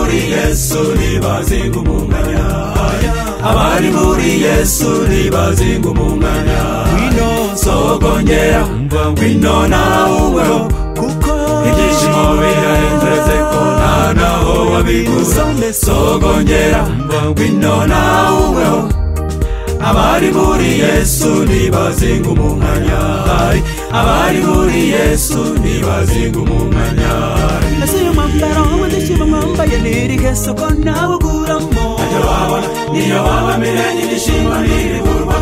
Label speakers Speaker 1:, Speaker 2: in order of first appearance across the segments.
Speaker 1: muri Yesu ntibazinga umunganya, abari muri Yesu ntibazinga umunganya. Ngwino sogongera, ngwino naweho, kuko ibyishimo birahenze ko nta naho wabiguza. Sogongera, ngwino naweho, abari muri Yesu ntibazinga umunganya, abari muri Yesu ntibazinga umunganya.
Speaker 2: Ese uyu mwambaro w'igishimo mwambaye n'irihe soko nawuguramo?
Speaker 1: Ntacyo wabona niyo waba mirenge igishimo ntirigurwa.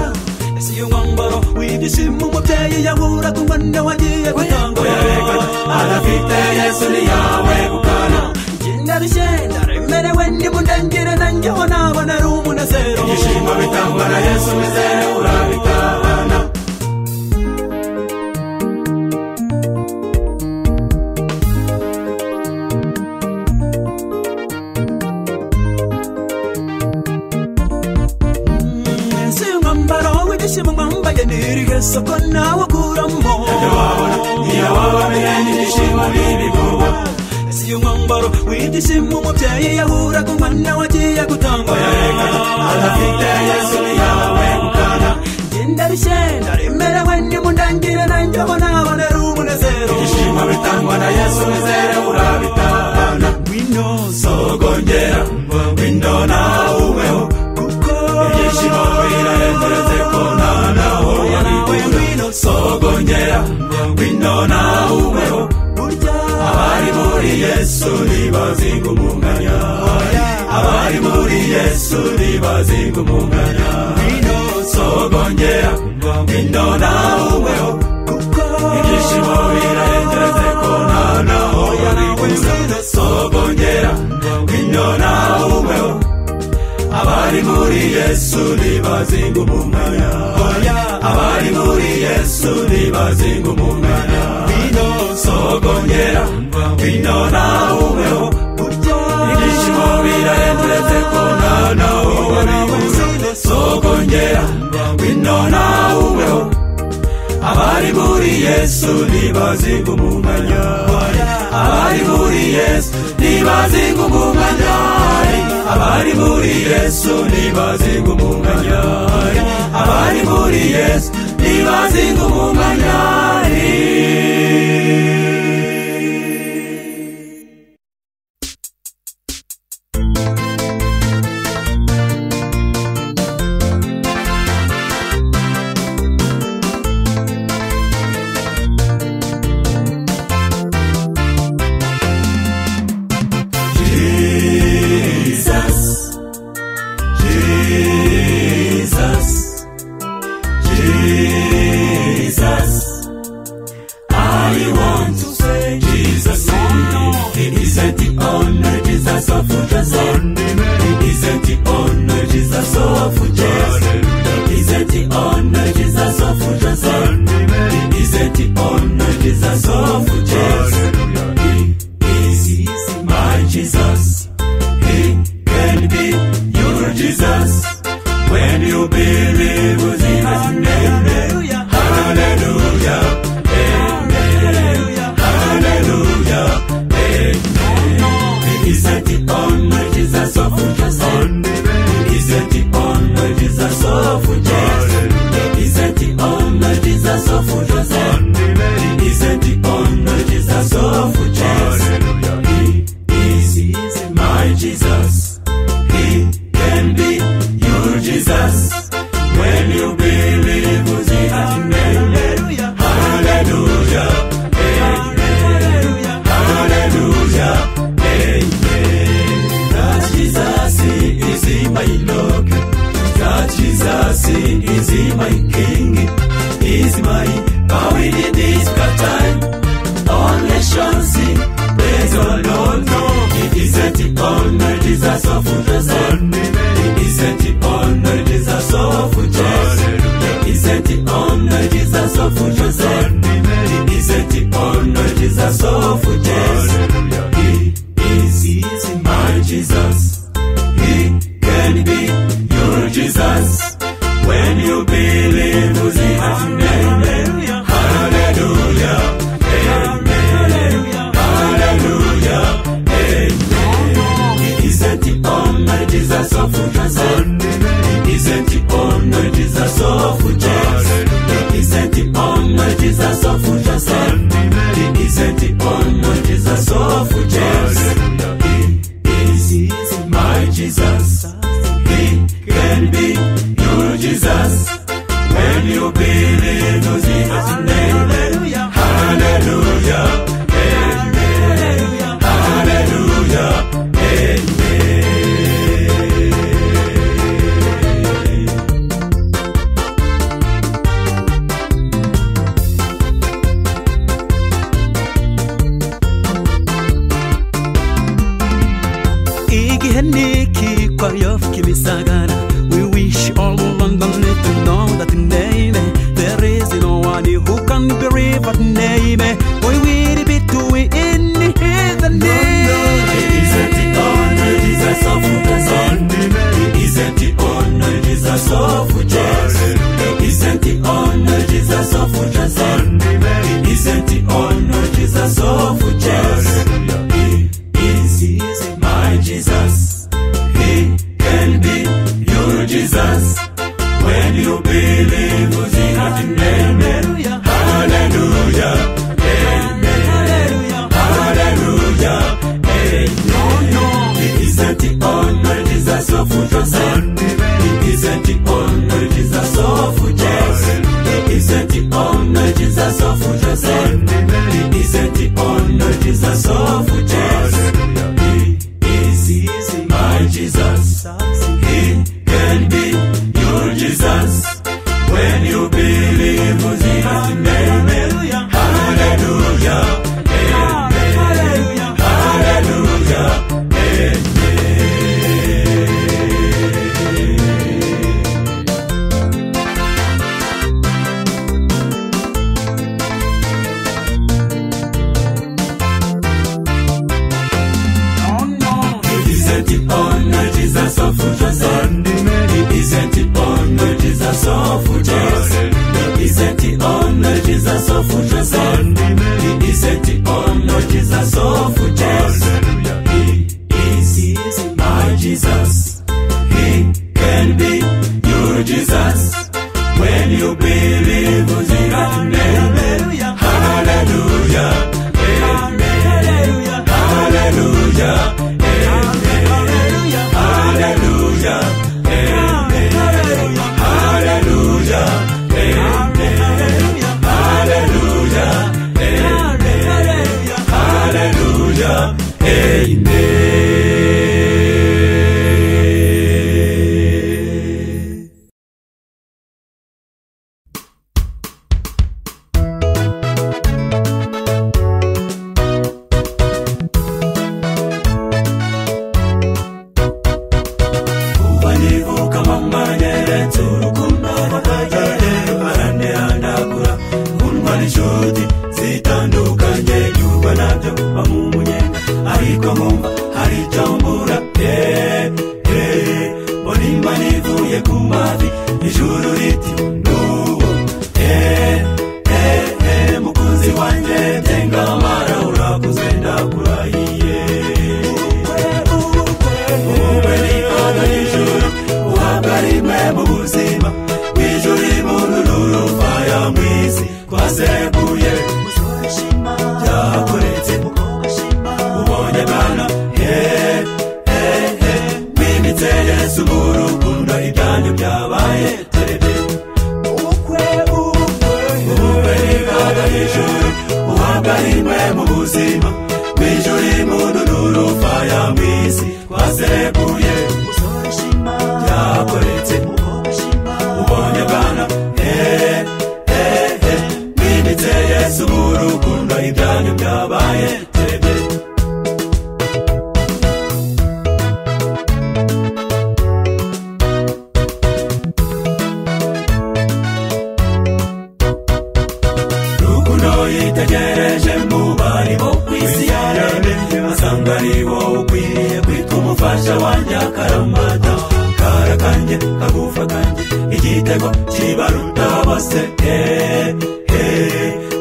Speaker 2: Ese uyu mwambaro w'igishimo umubyeyi yaguraga umwana wagiye gutanga?
Speaker 1: Oyarekana adafite Yesu ntiyawe gukana.
Speaker 2: Ndarushye ndaremerewe nimundangire nanjyeho nabona ari umunezero.
Speaker 1: Igishimo bitangwa na Yesu wizere urabitahana.
Speaker 2: Ese uyu mwambaro w'igishimo mwambaye n'irihe soko nawuguramo?
Speaker 1: Ntacyo wabona niyo waba mirenge igishimo ntirigurwa.
Speaker 2: Ese uyu mwambaro w'igishimo umubyeyi yahuraga umwana wagiye gutanga?
Speaker 1: Oyarekana adafite Yesu ntiyawe gukana.
Speaker 2: Ndarushye ndaremerewe nimundangire nanjyeho nabona ari umunezero.
Speaker 1: Igishimo bitangwa na Yesu wizere urabitahana.
Speaker 2: Ngwino
Speaker 1: sogongera, ngwino naweho,
Speaker 2: kuko
Speaker 1: ibyishimo birahenze ko nta naho wabiguza. Sogongera, ngwino naweho,
Speaker 2: burya
Speaker 1: abari muri Yesu ntibazinga umunganya, abari muri Yesu ntibazinga umunganya.
Speaker 2: ngwino
Speaker 1: Sogongera, ngwino naweho,
Speaker 2: kuko
Speaker 1: ibyishimo birahenze ko nta naho wabiguza. Sogongera, ngwino naweho, abari muri Yesu ntibazinga umunganya, abari muri Yesu ntibazinga umunganya.
Speaker 2: ngwino
Speaker 1: Sogongera, ngwino naweho,
Speaker 2: burya
Speaker 1: ibyishimo birahenze ko nta naho wabiguza. Sogongera, ngwino naweho, abari muri Yesu ntibazinga umunganya, abari muri Yesu ntibazinga umunganya, abari muri Yesu ntibazinga umunganya, abari muri Yesu ntibazinga umunganya. Jesus. of Joseph. Isn't the honor Jesus of Joseph? Isn't the honor Jesus of Joseph? Isn't the honor Jesus of Joseph? He is my Jesus. He can be your Jesus. When you believe in Jesus' name, hallelujah.
Speaker 2: We wish all London to know that the name, there is no one who can believe that name. We will be doing in the name.
Speaker 1: Isn't the honor Jesus of Joseph? Isn't the honor Jesus of Joseph? Isn't the honor Jesus of Joseph? Isn't the honor Jesus of Joseph? He is my Jesus. He can be your Jesus. When you believe in that name, hallelujah, amen, hallelujah, amen. He isn't the honor Jesus of Joseph. He isn't the honor Jesus of Joseph. He isn't the honor Jesus of Joseph. He isn't the honor Jesus of Joseph. He is my Jesus. He can be your Jesus. When you believe in His name, hallelujah, amen, hallelujah, amen. Isn't the honor Jesus of Joseph? Isn't the honor Jesus of Joseph? Isn't the honor Jesus of Joseph? Isn't the honor Jesus of Joseph? He is my Jesus. He can be your Jesus. When you believe in His name, hallelujah, amen, hallelujah. Hallelujah, amen, hallelujah, amen, hallelujah, amen, hallelujah, amen.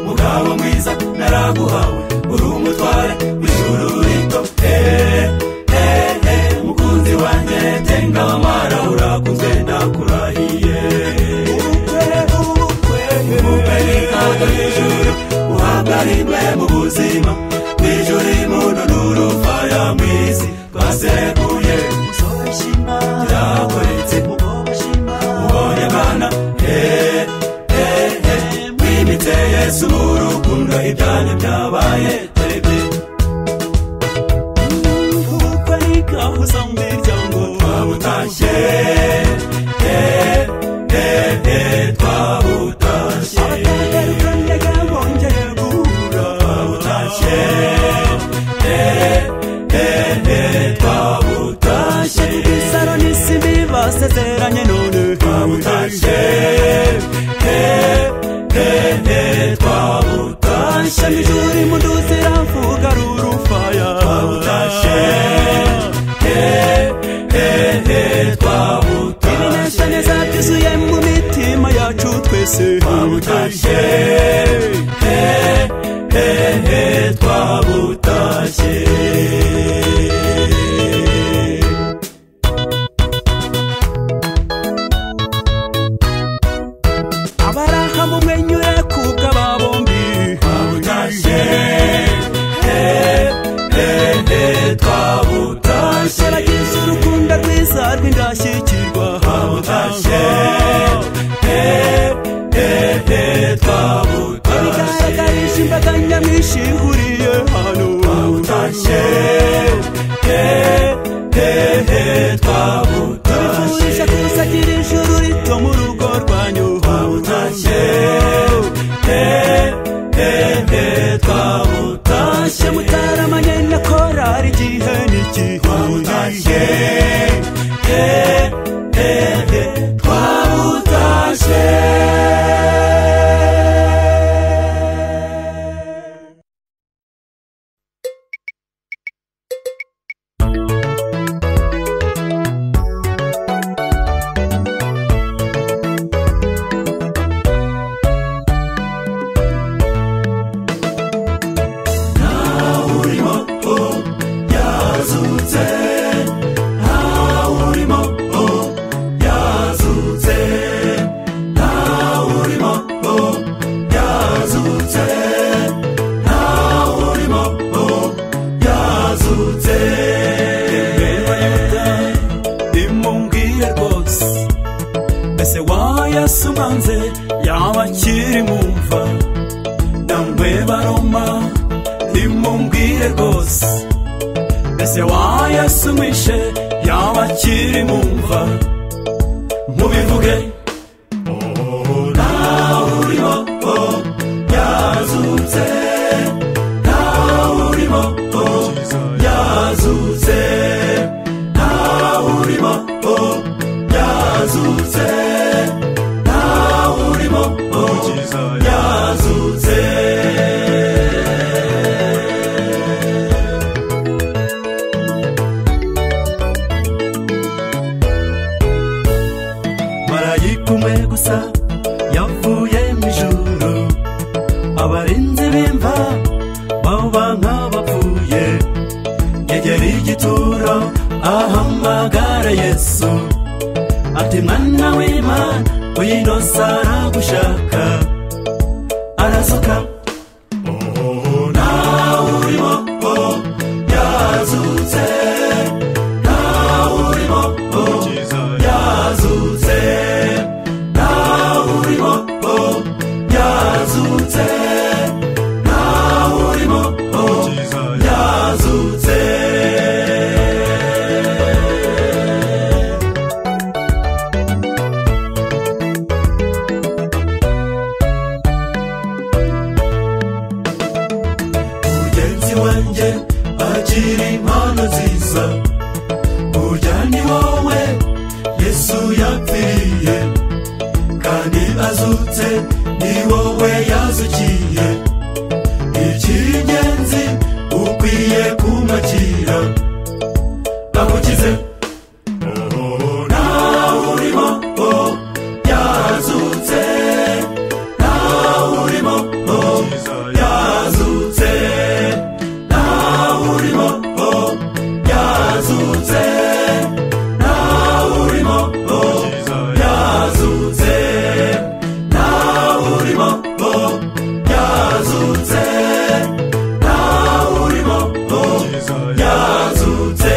Speaker 1: Mugabo mwiza naraguhawe uri umutware w'ijuru rito mukunzi wanjye tenga waseguye
Speaker 2: uzobishima
Speaker 1: yakoretse
Speaker 2: ubobashima
Speaker 1: ubonye Mana wimitse Yesu urukundo ibyanyu byabaye twebwe
Speaker 2: ubukwe nikahuza mu miryango
Speaker 1: twabutashye twabutashye
Speaker 2: abategerukanyega bongeye guhura
Speaker 1: twabutashye twabutashye
Speaker 2: isaro n'isimi basezeranye none
Speaker 1: twabutashye twabutashye
Speaker 2: ijuru impundu ziravuga rurufaya
Speaker 1: twabutashye twabutashye
Speaker 2: ibinezaneza byuzuye mu mitima yacu twese
Speaker 1: twabutashye twabutashye
Speaker 2: abaraha mumwenyure kubw'aba bombi
Speaker 1: twabutashye twabutashye
Speaker 2: bagize urukundo rwiza rw'indashyikirwa
Speaker 1: twabutashye twabutashye
Speaker 2: bigaragarije imbaga nyamwinshi ihuriye hano
Speaker 1: twabutashye twabutashye
Speaker 2: tubifurije kuzagira ijuru rito mu rugo rwanyu
Speaker 1: twabutashye twabutashye
Speaker 2: mutaramanye na korari igihe n'iki
Speaker 1: twabutashye twabutashye
Speaker 2: yasumanze yabakiri mumva namwe baroma nimumbwire rwose ese wayasumishe yabakiri mumva mubivuge nawe urimo yazutse nawe urimo yazutse nawe urimo yazutse yazutse marayika umwe gusa yavuye mu ijuru abarinzi b'imva baba nk'abapfuye yegera igituro ahamagara Yesu ati mwana w'Imana wino saragushaka arazuka nawe urimo yazutse nawe urimo yazutse nawe urimo yazutse nawe urimo yazutse agira impano nziza burya ni wowe Yesu yapfiriye kandi azutse ni wowe yazukiye icy'ingenzi ukwiye kumakira amukize nawe urimo yazutse nawe urimo yazutse yazutse nawe urimo yazutse nawe urimo yazutse nawe urimo yazutse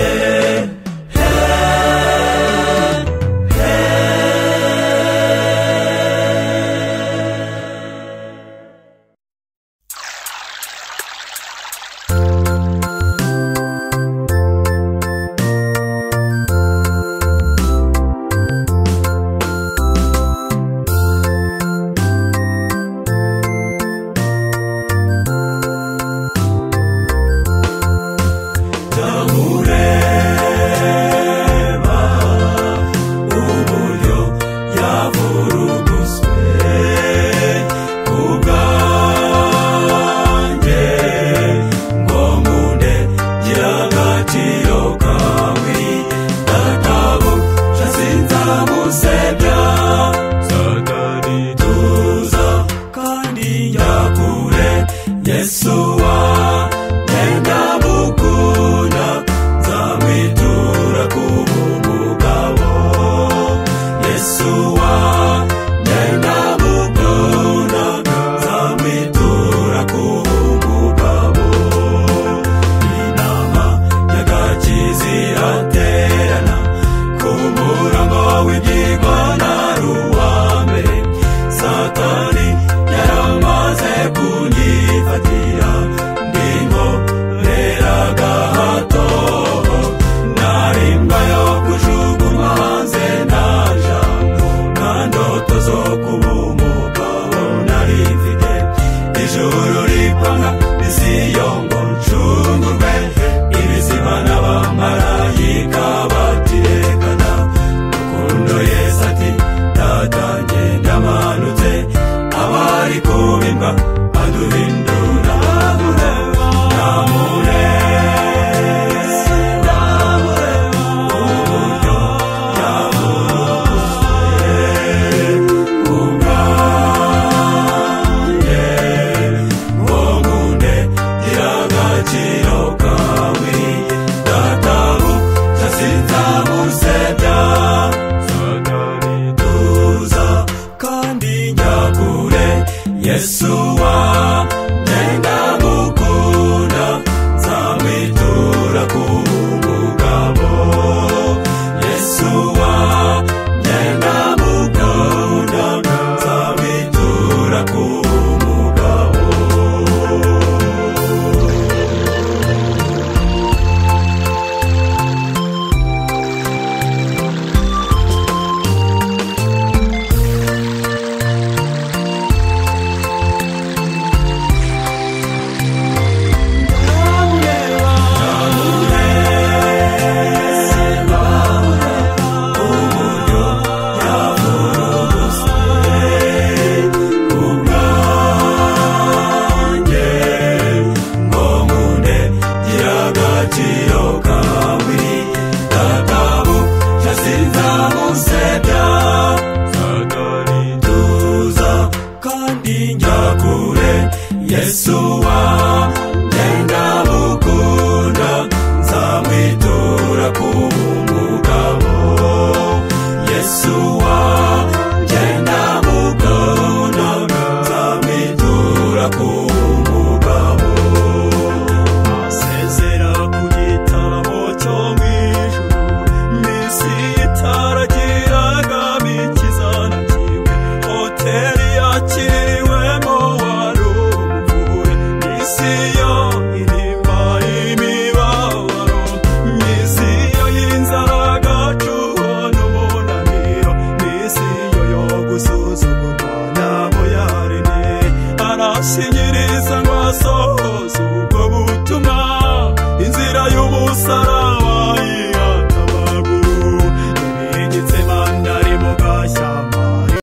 Speaker 1: yako